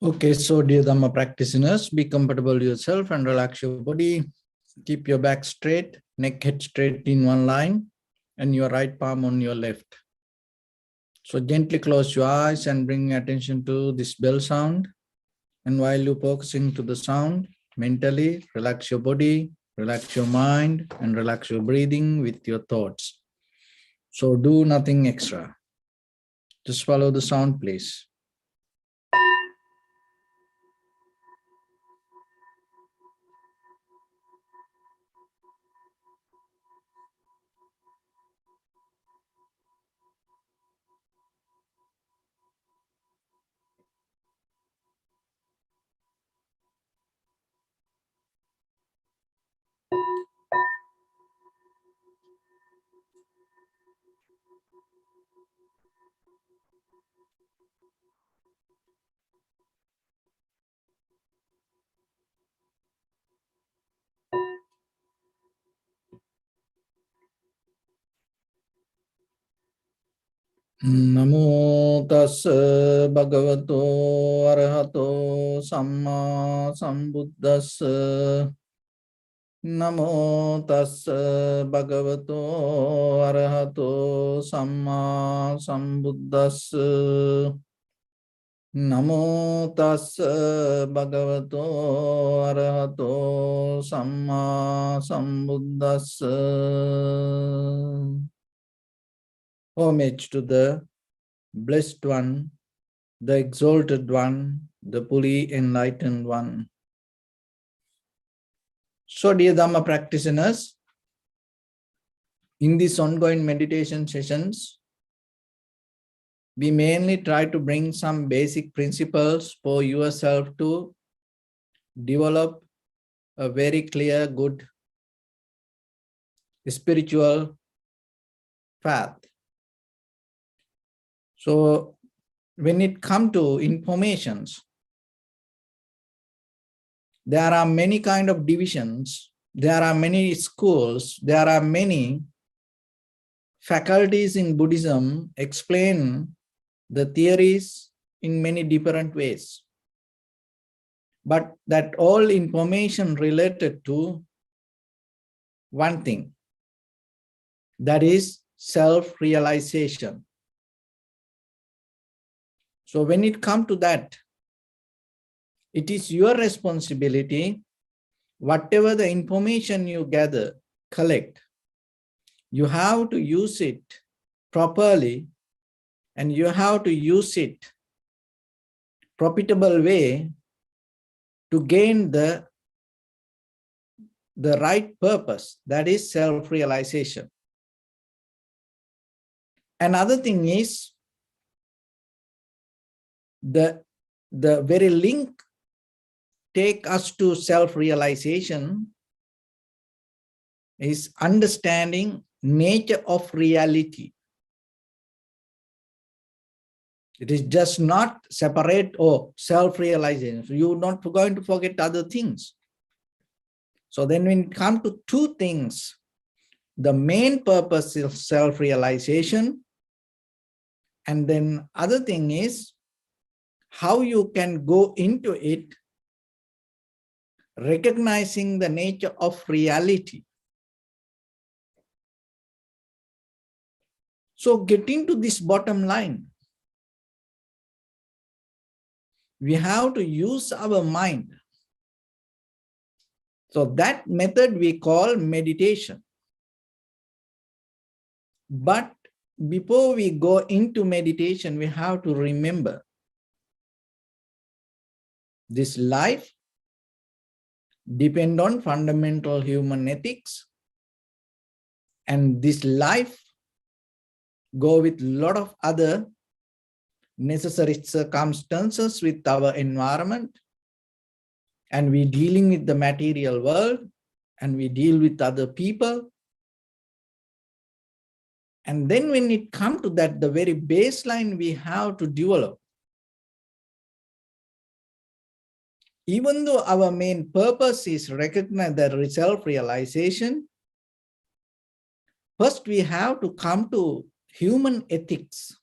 Okay, so dear Dhamma practitioners, be comfortable yourself and relax your body. Keep your back straight, neck head straight in one line, and your right palm on your left. So gently close your eyes and bring attention to this bell sound. And while you're focusing to the sound, mentally relax your body, relax your mind, and relax your breathing with your thoughts. So do nothing extra. Just follow the sound, please. Namo tassa bhagavato arahato samma sambuddhassa. Namo tassa bhagavato arahato samma sambuddhassa. Namo tassa bhagavato arahato samma sambuddhassa. Homage to the Blessed One, the Exalted One, the fully Enlightened One. So, dear Dhamma practitioners, in these ongoing meditation sessions, we mainly try to bring some basic principles for yourself to develop a very clear, good spiritual path. So, when it comes to informations, there are many kind of divisions, there are many schools, there are many faculties in Buddhism explain the theories in many different ways. But that all information related to one thing, that is self-realization. So when it comes to that, it is your responsibility, whatever the information you gather, collect, you have to use it properly, and you have to use it profitable way to gain the right purpose, that is self-realization. Another thing is the very link take us to self-realization is understanding nature of reality. It is just not separate or self-realization. So you're not going to forget other things. So then when it comes to two things, the main purpose is self-realization, and then other thing is how you can go into it, recognizing the nature of reality. So getting to this bottom line, we have to use our mind. So that method we call meditation. But before we go into meditation, we have to remember this life depends on fundamental human ethics, and this life go with a lot of other necessary circumstances with our environment, and we dealing with the material world, and we deal with other people. And then when it comes to that, the very baseline we have to develop, even though our main purpose is recognize the self-realization, first we have to come to human ethics.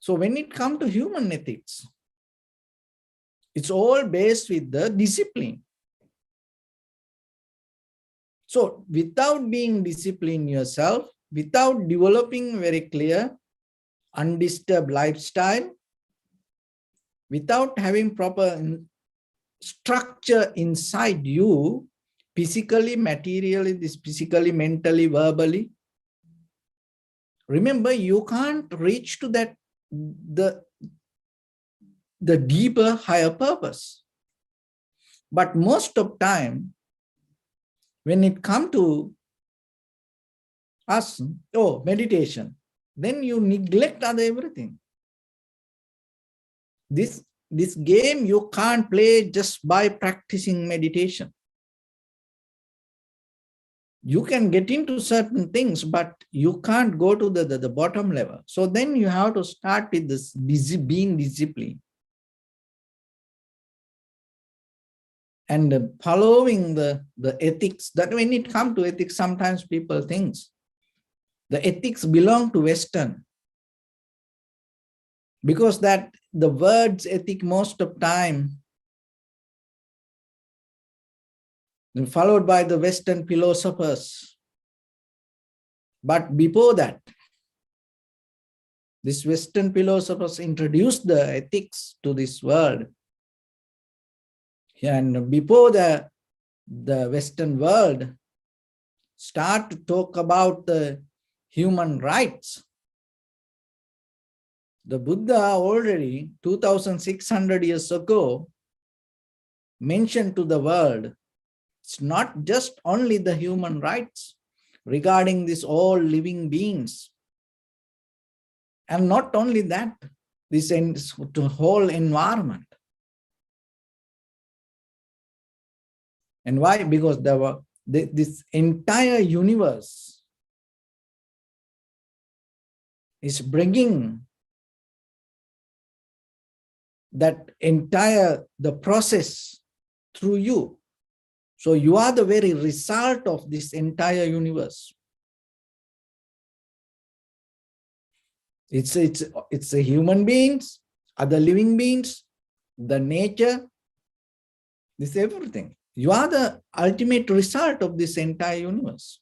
So when it comes to human ethics, it's all based with the discipline. So without being disciplined yourself, without developing very clear, undisturbed lifestyle, without having proper structure inside you, physically, materially, physically, mentally, verbally, remember, you can't reach to that, the deeper, higher purpose. But most of time, when it comes to us, meditation, then you neglect other everything. This game you can't play just by practicing meditation. You can get into certain things, but you can't go to the bottom level. So then you have to start with this being disciplined. And following the ethics, that when it comes to ethics, sometimes people think the ethics belong to Western. Because that the words ethic most of time followed by the Western philosophers. But before that, these Western philosophers introduced the ethics to this world. And before the Western world start to talk about the human rights, the Buddha already 2,600 years ago mentioned to the world, it's not just only the human rights regarding this all living beings. And not only that, this the whole environment. And why? Because this entire universe is bringing that entire the process through you. So you are the very result of this entire universe. It's the human beings, other living beings, the nature, this everything. You are the ultimate result of this entire universe.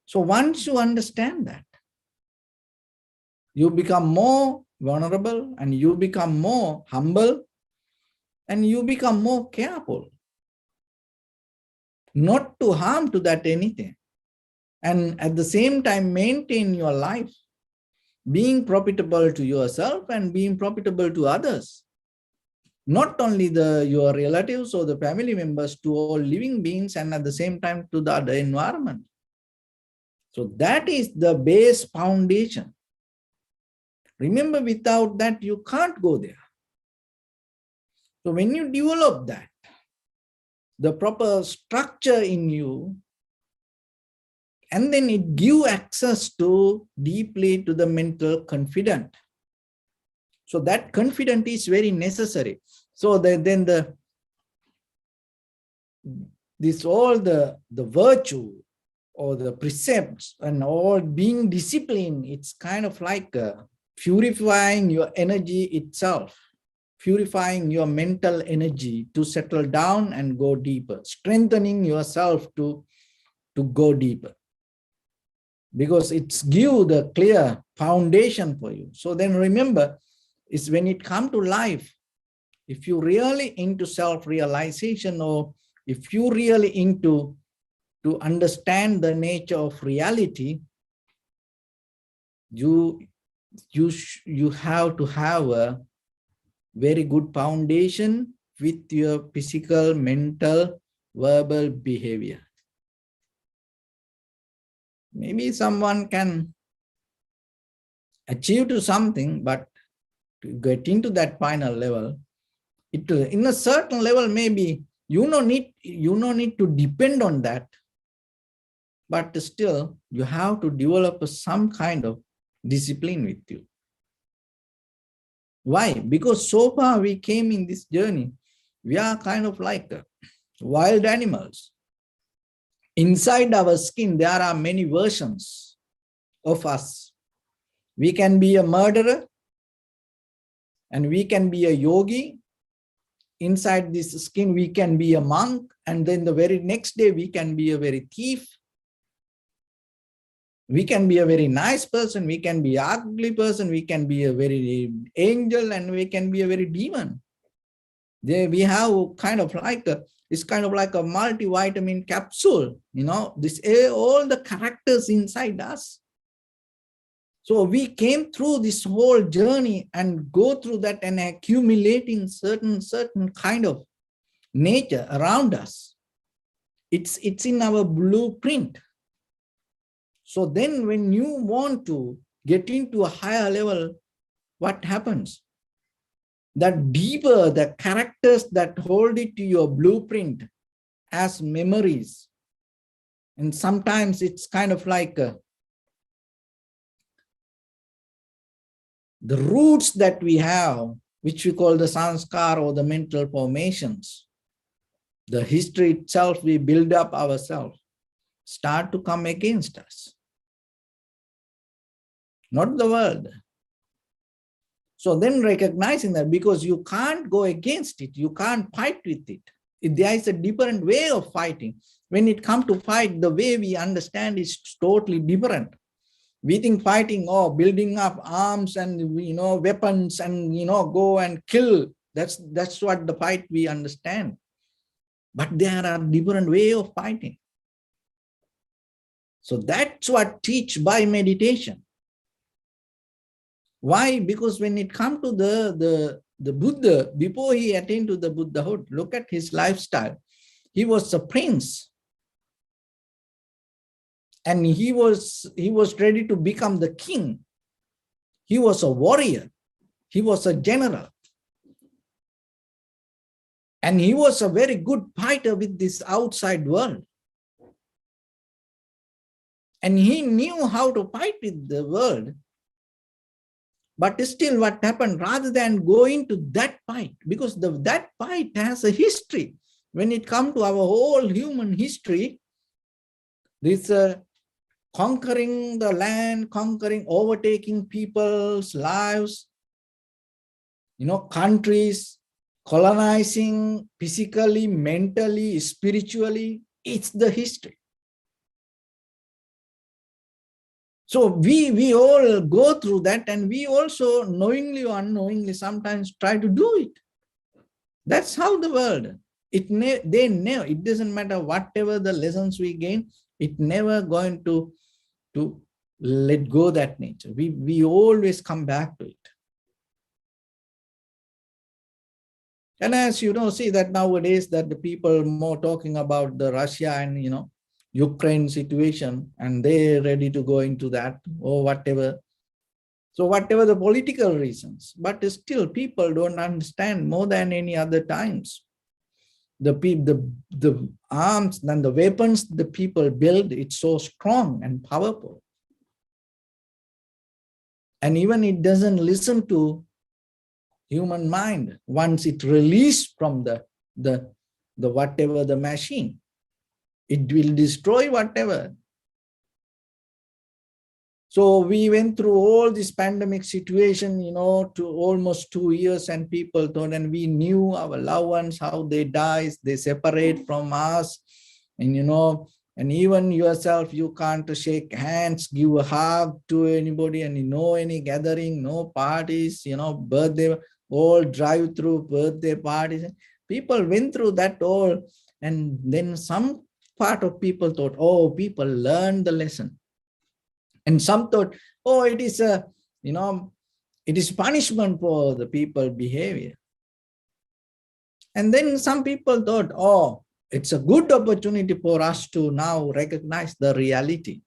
So once you understand that, you become more vulnerable and you become more humble and you become more careful not to harm to that anything. And at the same time, maintain your life, being profitable to yourself and being profitable to others. Not only your relatives or the family members, to all living beings, and at the same time to the other environment. So that is the base foundation. Remember, without that, you can't go there. So when you develop that, the proper structure in you, and then it gives access to deeply to the mental confidence. So that confidence is very necessary. So then all the virtue or the precepts and all being disciplined, it's kind of like purifying your energy itself, purifying your mental energy to settle down and go deeper, strengthening yourself to go deeper. Because it's give the clear foundation for you. So then remember, is when it comes to life, if you really into self-realization, or if you really into to understand the nature of reality, you have to have a very good foundation with your physical, mental, verbal behavior. Maybe someone can achieve to something, but to get into that final level, in a certain level, maybe you no need to depend on that, but still you have to develop some kind of discipline with you. Why? Because so far we came in this journey, we are kind of like wild animals. Inside our skin, there are many versions of us. We can be a murderer and we can be a yogi. Inside this skin, we can be a monk, and then the very next day, we can be a very thief. We can be a very nice person, we can be an ugly person, we can be a very angel, and we can be a very demon. There we have kind of like it's kind of like a multivitamin capsule, this all the characters inside us. So we came through this whole journey and go through that and accumulating certain kind of nature around us. It's in our blueprint. So then when you want to get into a higher level, what happens? That deeper the characters that hold it to your blueprint as memories. And sometimes it's kind of like the roots that we have, which we call the sanskar or the mental formations. The history itself, we build up ourselves, start to come against us. Not the world. So then recognizing that, because you can't go against it, you can't fight with it. There is a different way of fighting. When it comes to fight, the way we understand is totally different. We think fighting, building up arms and weapons and go and kill. That's what the fight we understand. But there are different way of fighting. So that's what teach by meditation. Why? Because when it comes to the Buddha, before he attained to the Buddhahood, look at his lifestyle. He was a prince. And he was ready to become the king. He was a warrior. He was a general. And he was a very good fighter with this outside world. And he knew how to fight with the world. But still what happened, rather than going to that fight, because that fight has a history. When it comes to our whole human history, this conquering the land, overtaking people's lives, countries, colonizing physically, mentally, spiritually, it's the history. So we all go through that, and we also knowingly or unknowingly sometimes try to do it. That's how the world, they never, it doesn't matter whatever the lessons we gain, it never going to let go that nature. We always come back to it. And as you see that nowadays that the people more talking about the Russia and Ukraine situation, and they're ready to go into that or whatever. So whatever the political reasons, but still people don't understand more than any other times. The arms and the weapons the people build, it's so strong and powerful. And even it doesn't listen to human mind once it released from the whatever the machine. It will destroy whatever. So we went through all this pandemic situation, to almost 2 years, and people thought, and we knew our loved ones, how they die, they separate from us, and and even yourself, you can't shake hands, give a hug to anybody, and any gathering, no parties, birthday, all drive-through birthday parties. People went through that all, and then some part of people thought, people learned the lesson. And some thought, it is it is punishment for the people behavior. And then some people thought, it's a good opportunity for us to now recognize the reality.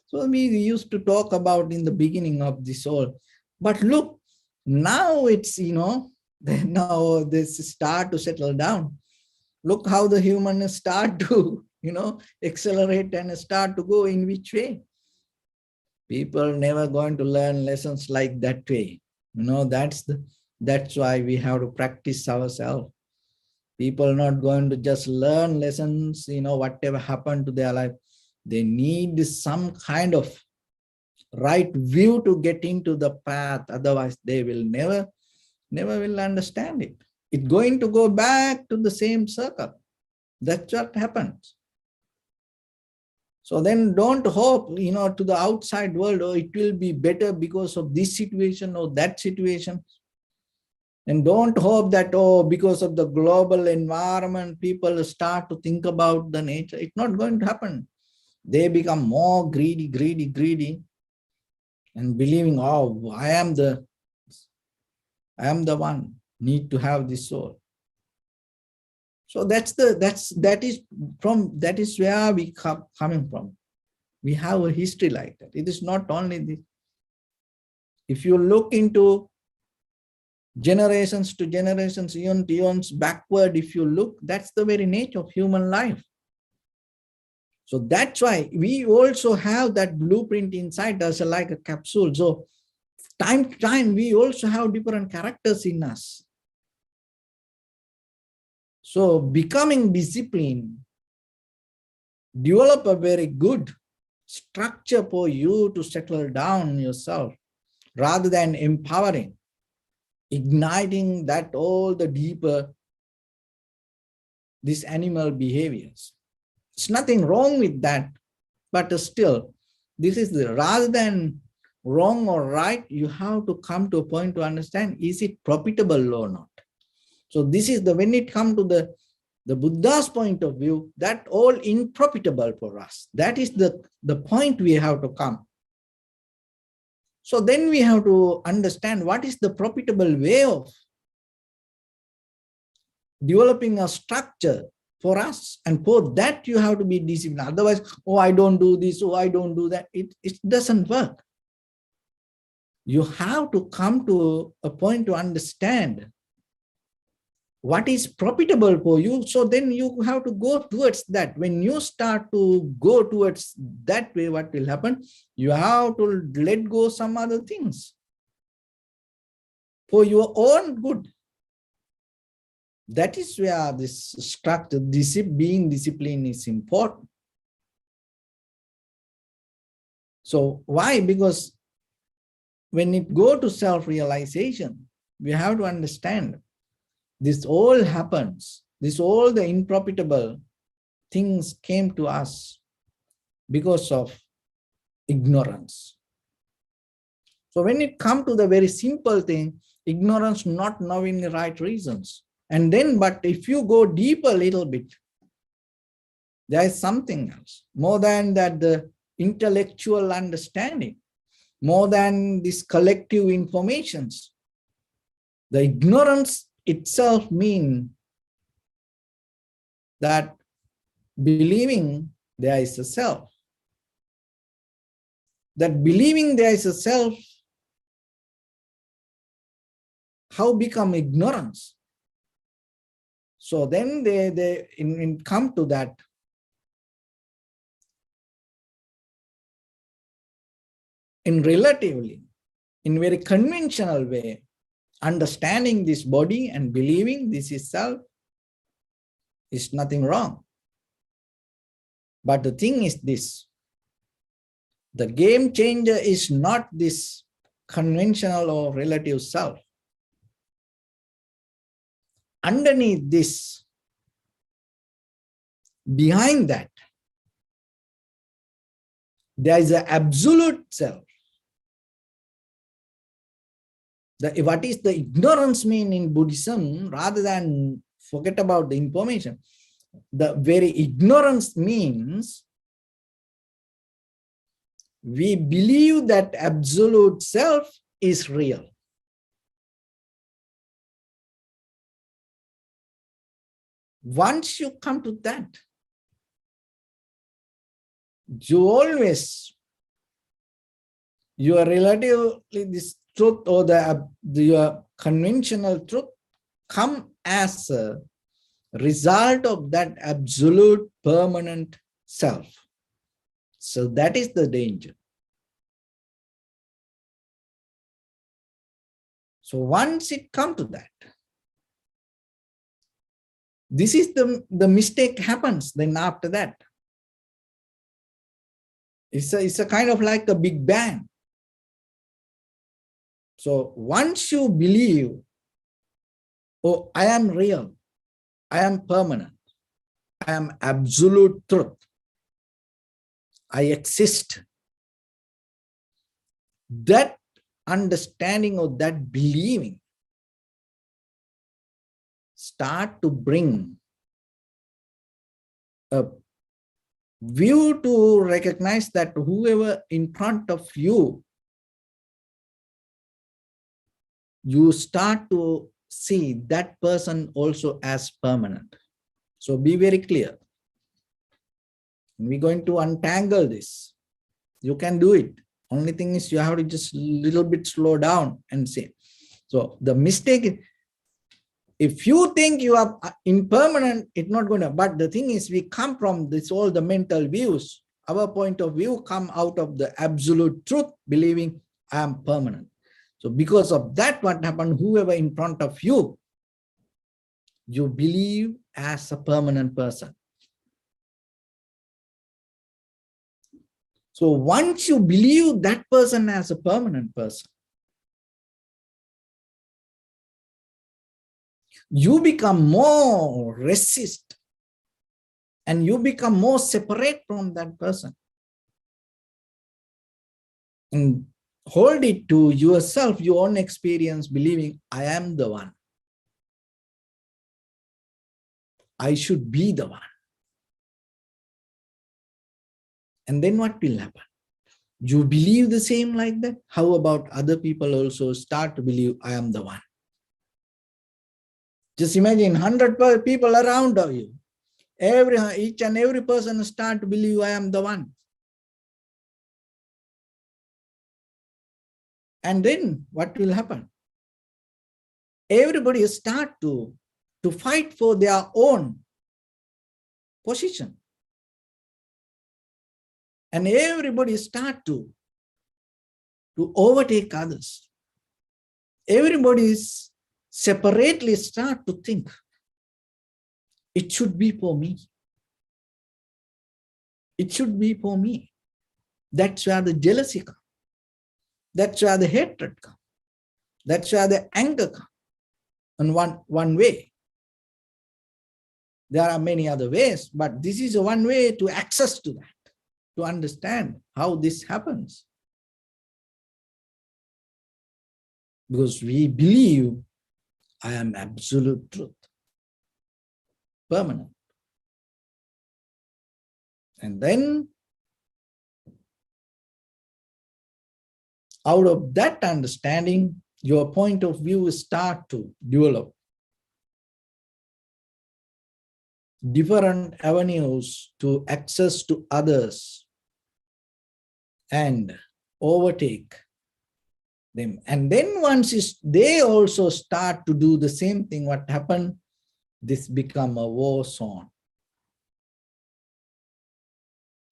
So we used to talk about in the beginning of this all. But look, now it's, now this start to settle down. Look how the humans start to, accelerate and start to go in which way. People never going to learn lessons like that way. That's why we have to practice ourselves. People not going to just learn lessons, whatever happened to their life. They need some kind of right view to get into the path. Otherwise, they will never will understand it. It's going to go back to the same circle. That's what happens. So then don't hope, to the outside world, oh, it will be better because of this situation or that situation. And don't hope that, oh, because of the global environment, people start to think about the nature. It's not going to happen. They become more greedy, and believing, oh, I am the one, need to have this soul. So that is where we coming from. We have a history like that. It is not only this. If you look into generations to generations, eons backward, if you look, that's the very nature of human life. So that's why we also have that blueprint inside us, like a capsule. So time to time, we also have different characters in us. So becoming disciplined, develop a very good structure for you to settle down yourself, rather than empowering, igniting that all the deeper, these animal behaviors. It's nothing wrong with that, but still, this is rather than wrong or right, you have to come to a point to understand, is it profitable or not? So this is when it comes to the Buddha's point of view, that all unprofitable for us. That is the point we have to come. So then we have to understand what is the profitable way of developing a structure for us. And for that, you have to be disciplined. Otherwise, oh, I don't do this, oh, I don't do that. It doesn't work. You have to come to a point to understand what is profitable for you. So then you have to go towards that. When you start to go towards that way, what will happen? You have to let go some other things for your own good. That is where this structure, being disciplined, is important. So why? Because when it go to self-realization, we have to understand this all happens. All the unprofitable things came to us because of ignorance. So when it comes to the very simple thing, ignorance, not knowing the right reasons. And then, but if you go deeper a little bit, there is something else, more than that, the intellectual understanding, more than this collective informations. The ignorance itself means that believing there is a self. That believing there is a self, how become ignorance? So then they come to that. In very conventional way, understanding this body and believing this is self is nothing wrong. But the thing is this, the game changer is not this conventional or relative self. Underneath this, behind that, there is an absolute self. What is the ignorance mean in Buddhism, rather than forget about the information? The very ignorance means we believe that absolute self is real. Once you come to that, you always, your relatively this truth or your conventional truth come as a result of that absolute permanent self. So that is the danger. So once it comes to that, this is the mistake happens then after that. It's a kind of like a big bang. So once you believe, oh, I am real, I am permanent, I am absolute truth, I exist, that understanding or that believing start to bring a view to recognize that whoever in front of you, you start to see that person also as permanent. So be very clear. We're going to untangle this. You can do it. Only thing is you have to just a little bit slow down and say. So the mistake, if you think you are impermanent, it's not going to, but the thing is we come from this, all the mental views. Our point of view come out of the absolute truth, believing I am permanent. So because of that, what happened, whoever in front of you, you believe as a permanent person. So once you believe that person as a permanent person, you become more resist and you become more separate from that person. And hold it to yourself, your own experience, believing I am the one. I should be the one. And then what will happen? You believe the same like that? How about other people also start to believe I am the one? Just imagine 100 people around you. Each and every person start to believe I am the one. And then what will happen? Everybody start to fight for their own position. And everybody start to overtake others. Everybody separately start to think, it should be for me. It should be for me. That's where the jealousy comes. That's where the hatred comes. That's where the anger comes. In one way. There are many other ways, but this is one way to access to that, to understand how this happens. Because we believe I am absolute truth, permanent. And then out of that understanding, your point of view start to develop. Different avenues to access to others and overtake them. And then once they also start to do the same thing, what happened? This become a war zone.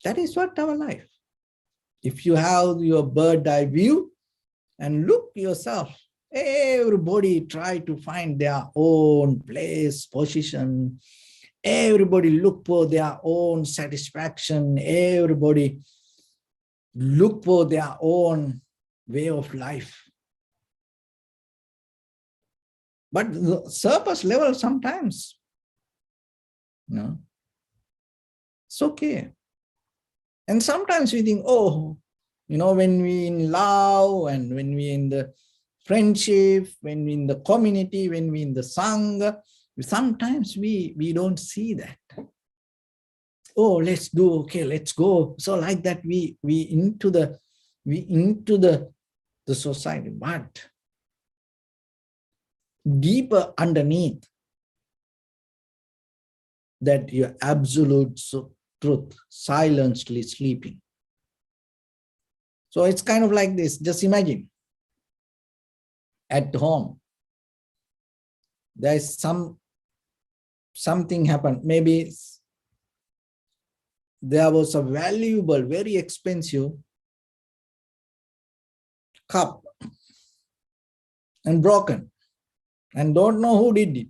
That is what our life. If you have your bird eye view and look yourself, everybody try to find their own place, position. Everybody look for their own satisfaction. Everybody look for their own way of life. But the surface level sometimes, it's okay. And sometimes we think, oh, when we in love and when we in the friendship, when we in the community, when we in the Sangha, sometimes we don't see that. Oh, let's do, okay, let's go. So like that we into the society, but deeper underneath that your absolute truth silently sleeping. So it's kind of like this. Just imagine at home, there's something happened. Maybe there was a valuable, very expensive cup and broken and don't know who did it.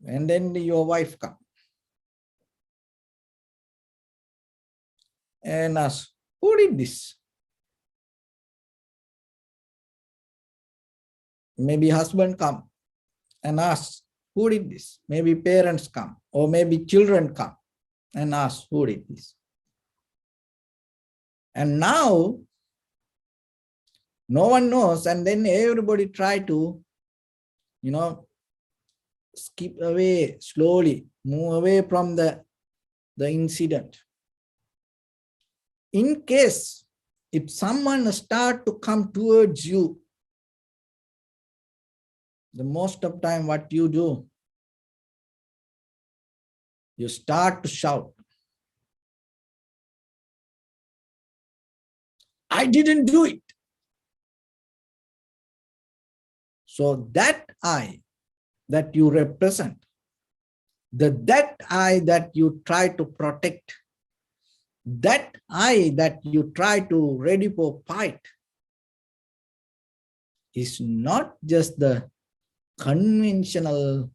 And then your wife comes and asks, who did this? maybe husband come and ask, who did this? Maybe parents come, or maybe children come and ask, who did this? And now, no one knows, and then everybody try to, skip away slowly, move away from the incident. In case, if someone start to come towards you, the most of time what you do, you start to shout, I didn't do it. So that I that you represent, that I that you try to protect, that I that you try to ready for fight, is not just the conventional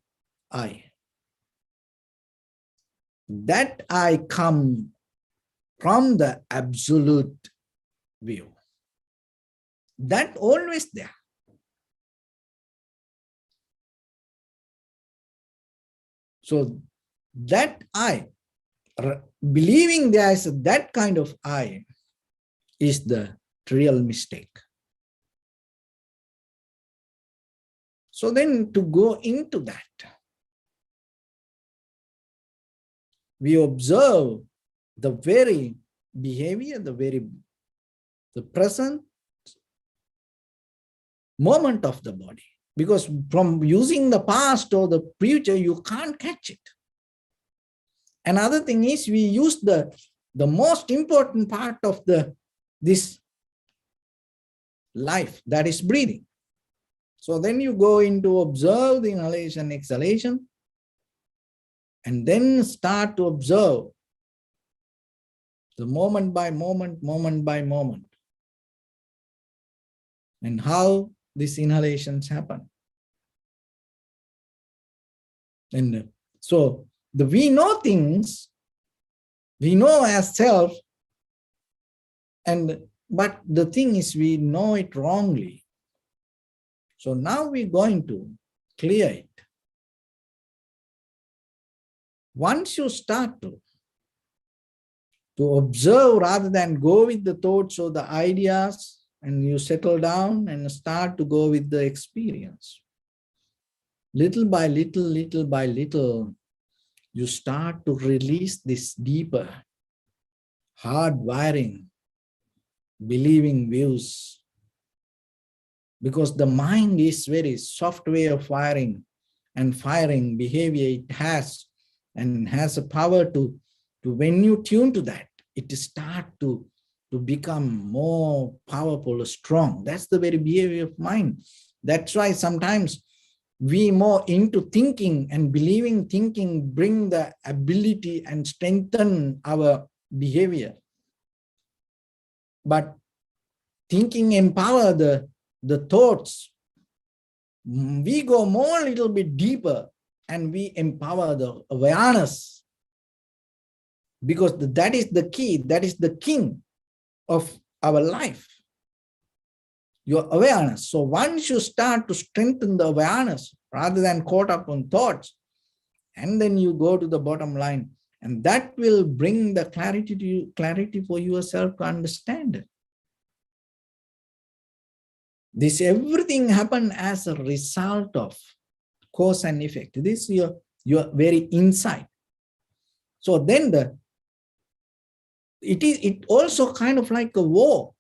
I. That I come from the absolute view. That always there. So that I, believing there is that kind of I, is the real mistake. So then to go into that, we observe the very behavior, the present moment of the body. Because from using the past or the future, you can't catch it. Another thing is we use the most important part of this life, that is breathing. So then you go into observe the inhalation, exhalation, and then start to observe the moment by moment, and how these inhalations happen. And so we know things, we know ourselves, but the thing is we know it wrongly. So now we're going to clear it. Once you start to observe rather than go with the thoughts or the ideas, and you settle down and start to go with the experience, little by little, you start to release this deeper, hard wiring, believing views. Because the mind is very soft way of wiring and firing behavior it has, and has a power to when you tune to that, it start to become more powerful, strong. That's the very behavior of mind. That's why sometimes we more into thinking and believing thinking bring the ability and strengthen our behavior. But thinking empower the thoughts. We go more a little bit deeper and we empower the awareness, because that is the key, that is the king of our life, your awareness. So once you start to strengthen the awareness rather than caught up on thoughts, and then you go to the bottom line, and that will bring the clarity to you, clarity for yourself to understand. This everything happened as a result of cause and effect. This is your very insight. So then it also kind of like a war.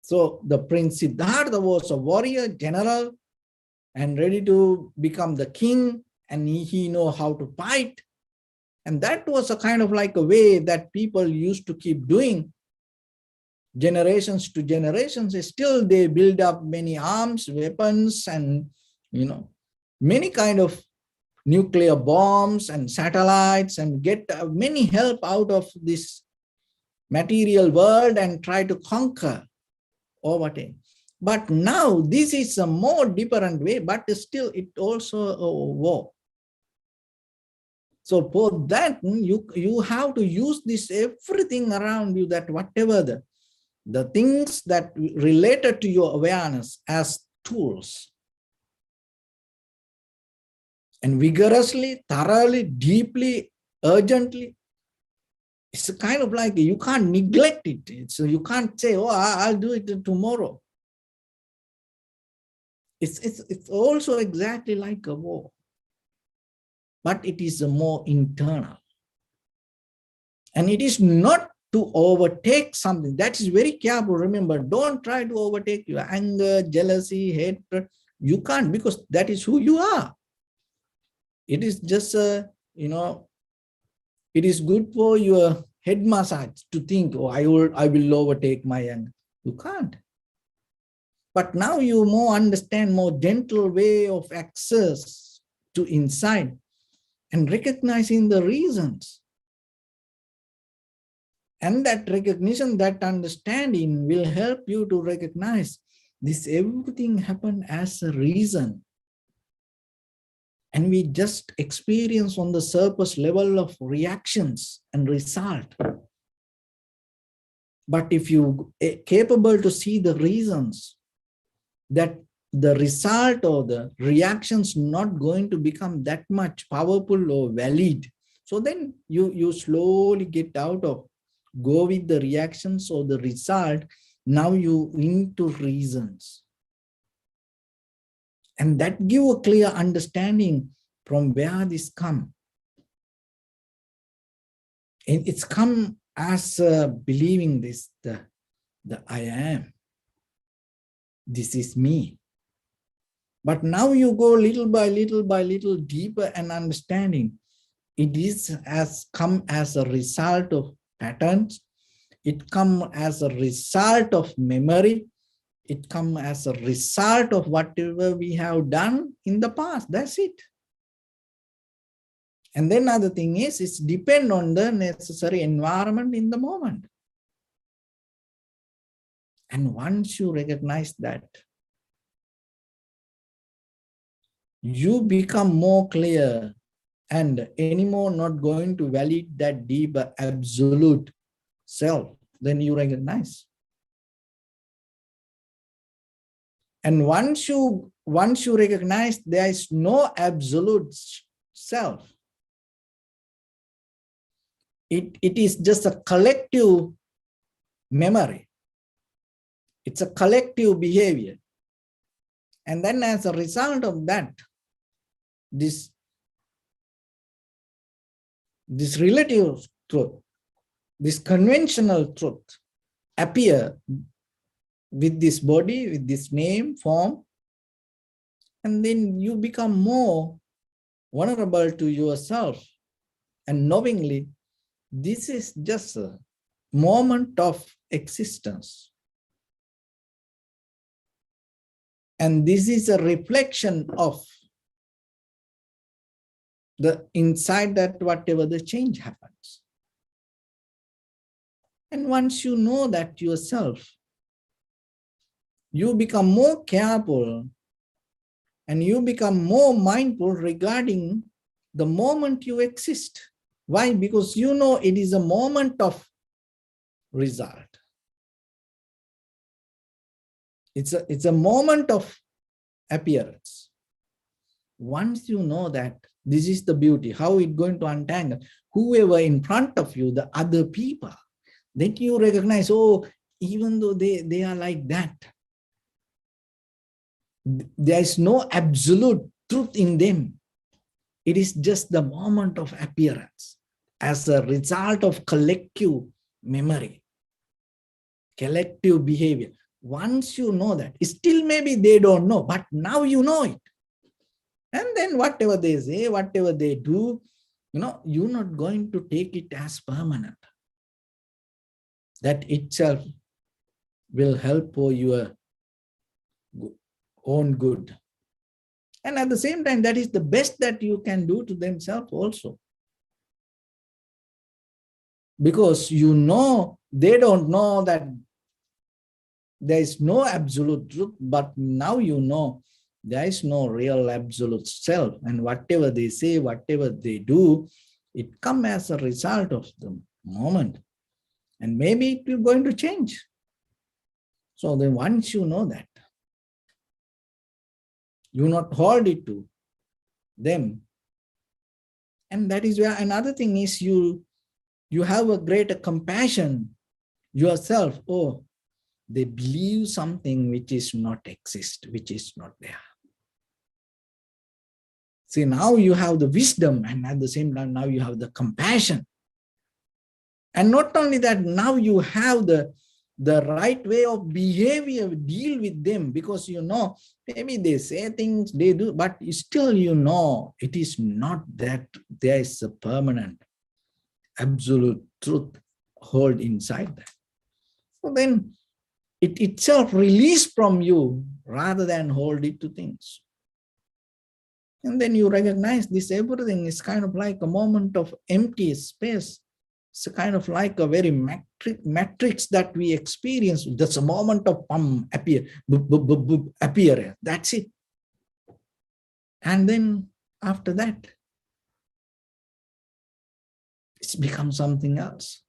So the Prince Siddhartha was a warrior, general, and ready to become the king, and he know how to fight. And that was a kind of like a way that people used to keep doing. Generations to generations, still they build up many arms, weapons, and many kind of nuclear bombs and satellites, and get many help out of this material world and try to conquer overtake. But now this is a more different way, but still it also a war. So for that, you have to use this everything around you, that whatever the things that related to your awareness as tools. And vigorously, thoroughly, deeply, urgently. It's kind of like you can't neglect it. So you can't say, oh, I'll do it tomorrow. It's also exactly like a war. But it is more internal. And it is not to overtake something. That is very careful. Remember, don't try to overtake your anger, jealousy, hatred. You can't, because that is who you are. It is just it is good for your head massage to think, oh, I will overtake my anger. You can't. But now you more understand more gentle way of access to insight and recognizing the reasons. And that recognition, that understanding will help you to recognize this everything happened as a reason. And we just experience on the surface level of reactions and result. But if you are capable to see the reasons, that the result or the reactions not going to become that much powerful or valid. So then you slowly get out of, go with the reactions or the result. Now you into reasons. And that give a clear understanding from where this come. And it's come as believing this, the I am. This is me. But now you go little by little deeper and understanding. It is come as a result of patterns. It come as a result of memory. It come as a result of whatever we have done in the past. That's it. And then another thing is, it's depend on the necessary environment in the moment. And once you recognize that, you become more clear and anymore not going to validate that deeper absolute self. Then you recognize. And once you recognize there is no absolute self, it is just a collective memory. It's a collective behavior. And then as a result of that, this relative truth, this conventional truth appear with this body, with this name, form, and then you become more vulnerable to yourself. And knowingly, this is just a moment of existence. And this is a reflection of the inside that whatever the change happens. And once you know that yourself, you become more careful and you become more mindful regarding the moment you exist. Why? Because you know it is a moment of result. It's a moment of appearance. Once you know that this is the beauty, how it's going to untangle whoever in front of you, the other people, then you recognize, oh, even though they are like that, there is no absolute truth in them. It is just the moment of appearance as a result of collective memory, collective behavior. Once you know that, still maybe they don't know, but now you know it. And then whatever they say, whatever they do, you're not going to take it as permanent. That itself will help for your own good. And at the same time, that is the best that you can do to themselves also. Because you know, they don't know that there is no absolute truth, but now you know there is no real absolute self. And whatever they say, whatever they do, it comes as a result of the moment. And maybe it will going to change. So then once you know that, you not hold it to them. And that is where another thing is you have a greater compassion yourself. Oh, they believe something which is not exist, which is not there. See, now you have the wisdom, and at the same time, now you have the compassion. And not only that, now you have the right way of behavior, deal with them, because you know, maybe they say things, they do, but still you know, it is not that there is a permanent, absolute truth hold inside that. So then it itself release from you rather than hold it to things. And then you recognize this everything is kind of like a moment of empty space. It's a kind of like a very matrix that we experience. That's a moment of appear, appear. That's it. And then after that, it's become something else.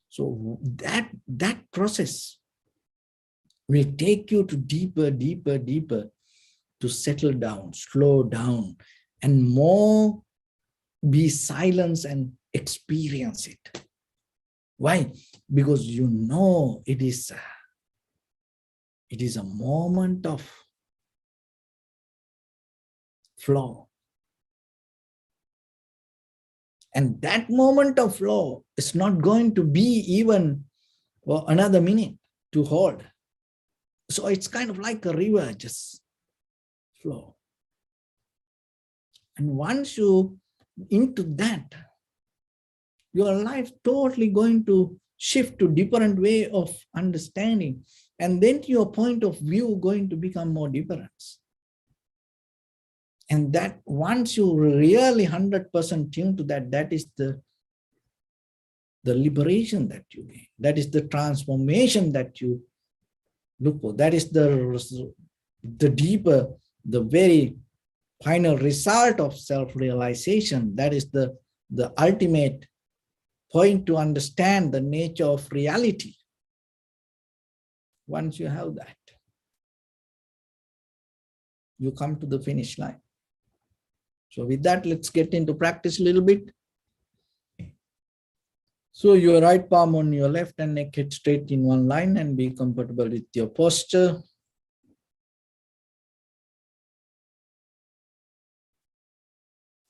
So that process will take you to deeper, deeper, deeper, to settle down, slow down, and more be silent and experience it. Why? Because you know it is a moment of flow. And that moment of flow is not going to be even another minute to hold. So it's kind of like a river, just flow. And once you into that, your life totally going to shift to different way of understanding. And then your point of view going to become more different. And that once you really 100% tune to that, that is the liberation that you gain. That is the transformation that you look for. That is the deeper, the very final result of self-realization. That is the ultimate point to understand the nature of reality. Once you have that, you come to the finish line. So with that, let's get into practice a little bit. So your right palm on your left and neck head straight in one line, and be comfortable with your posture.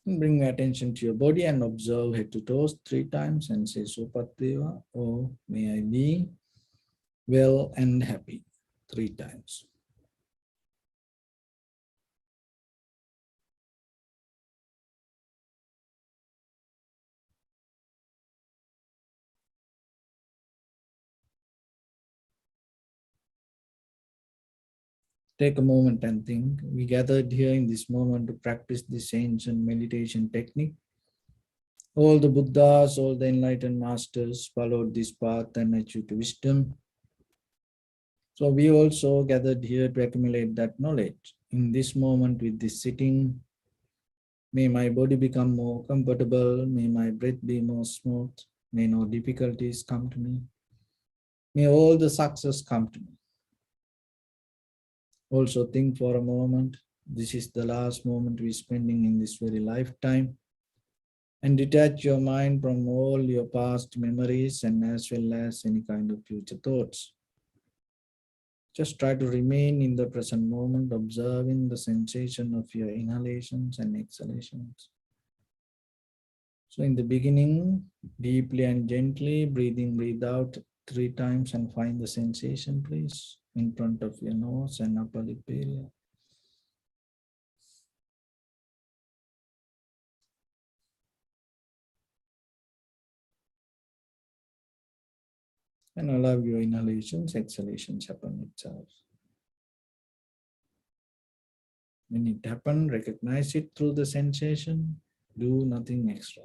And bring your attention to your body and observe head to toes 3 times and say Supatdeva, oh, may I be well and happy 3 times. Take a moment and think. We gathered here in this moment to practice this ancient meditation technique. All the Buddhas, all the enlightened masters followed this path and achieved wisdom. So we also gathered here to accumulate that knowledge. In this moment with this sitting, may my body become more comfortable, may my breath be more smooth, may no difficulties come to me, may all the success come to me. Also think for a moment, this is the last moment we're spending in this very lifetime, and detach your mind from all your past memories and as well as any kind of future thoughts. Just try to remain in the present moment, observing the sensation of your inhalations and exhalations. So in the beginning, deeply and gently, breathe in, breathe out 3 times and find the sensation, please, in front of your nose and upper lip area. And allow your inhalations, exhalations happen itself. When it happens, recognize it through the sensation, do nothing extra.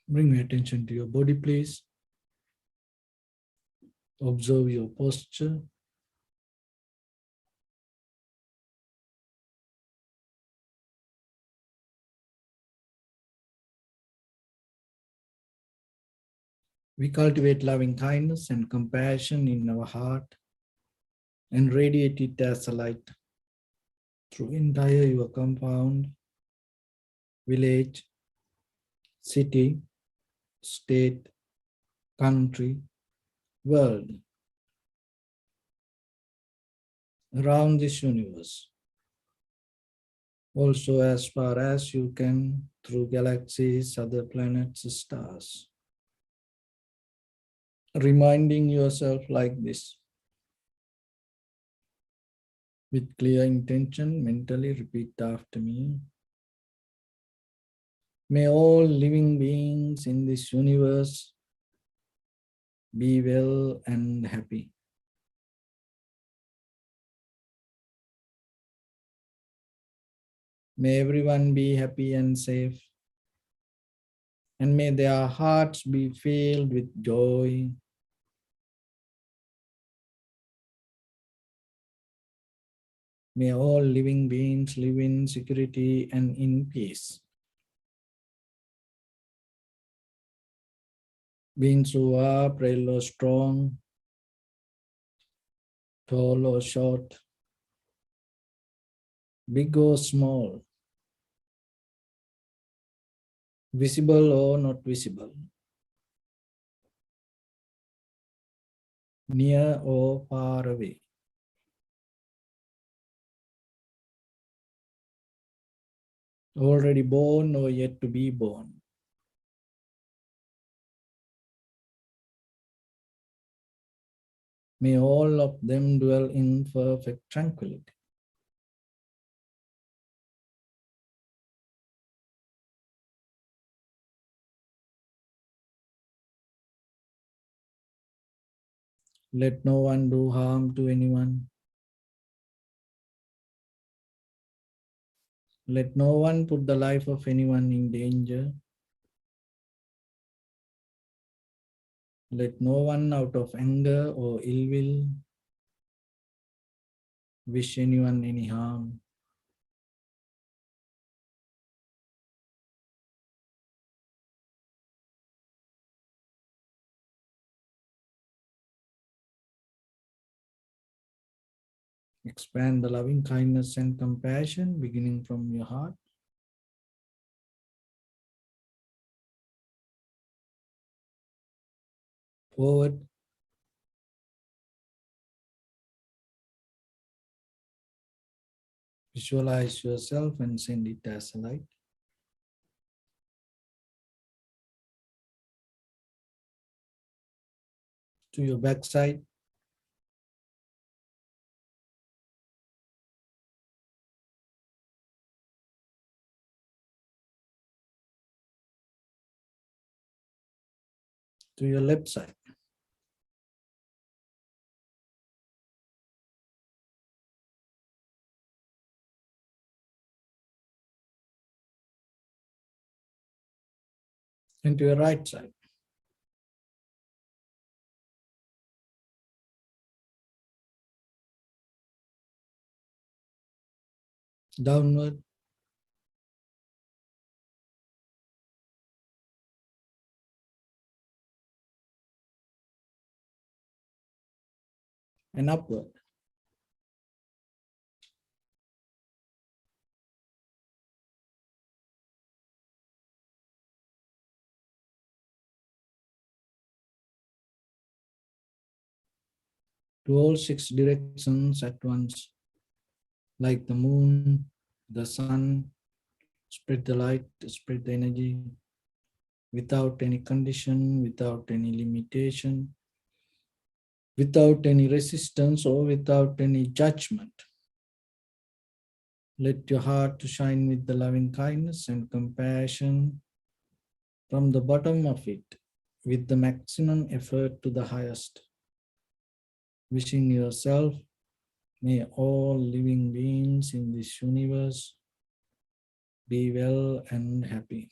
Bring your attention to your body, please. Observe your posture. We cultivate loving kindness and compassion in our heart and radiate it as a light through entire your compound, village, city, state, country, world, around this universe. Also as far as you can through galaxies, other planets, stars. Reminding yourself like this. With clear intention, mentally repeat after me. May all living beings in this universe be well and happy. May everyone be happy and safe. And may their hearts be filled with joy. May all living beings live in security and in peace. Beings who are frail or strong, tall or short, big or small, visible or not visible, near or far away. Already born or yet to be born. May all of them dwell in perfect tranquility. Let no one do harm to anyone. Let no one put the life of anyone in danger. Let no one out of anger or ill will wish anyone any harm. Expand the loving kindness and compassion beginning from your heart. Forward. Visualize yourself and send it as a light. To your backside. To your left side. And to your right side. Downward. And upward. To all six directions at once. Like the moon, the sun, spread the light, spread the energy without any condition, without any limitation, without any resistance or without any judgment. Let your heart to shine with the loving kindness and compassion from the bottom of it with the maximum effort to the highest. Wishing yourself, may all living beings in this universe be well and happy.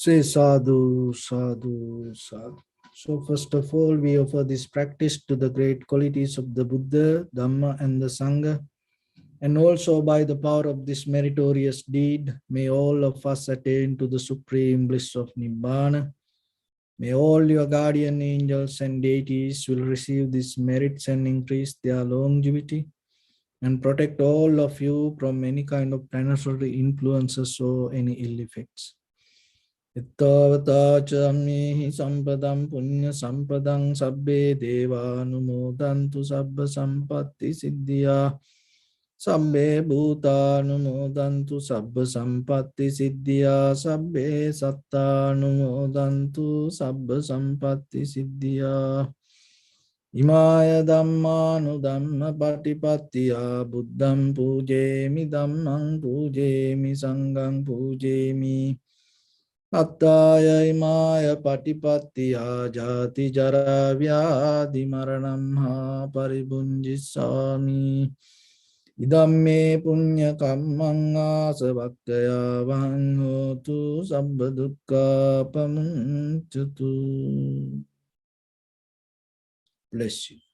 Say sadhu, sadhu, sadhu. So first of all, we offer this practice to the great qualities of the Buddha, Dhamma, and the Sangha. And also by the power of this meritorious deed, may all of us attain to the supreme bliss of Nibbana. May all your guardian angels and deities will receive these merits and increase their longevity and protect all of you from any kind of planetary influences or any ill effects. Ittavata chammihi sampadam punya sampadam sabbe deva anumodantu sabba sampatti siddhya sabbe bhuta anumodantu sabba sampatti siddhya sabbe satta anumodantu sabba sampatti siddhya Imaya dhammanu dhamma patipattiya buddham pujemi dhammam pujemi sangham pujemi Attaya imaya patipattiya jati jara vyadhi maranam ha paribunjisami Idamme punya kammang asavakkaya vahang hotu sabba dukkha pamuncatu. Bless you.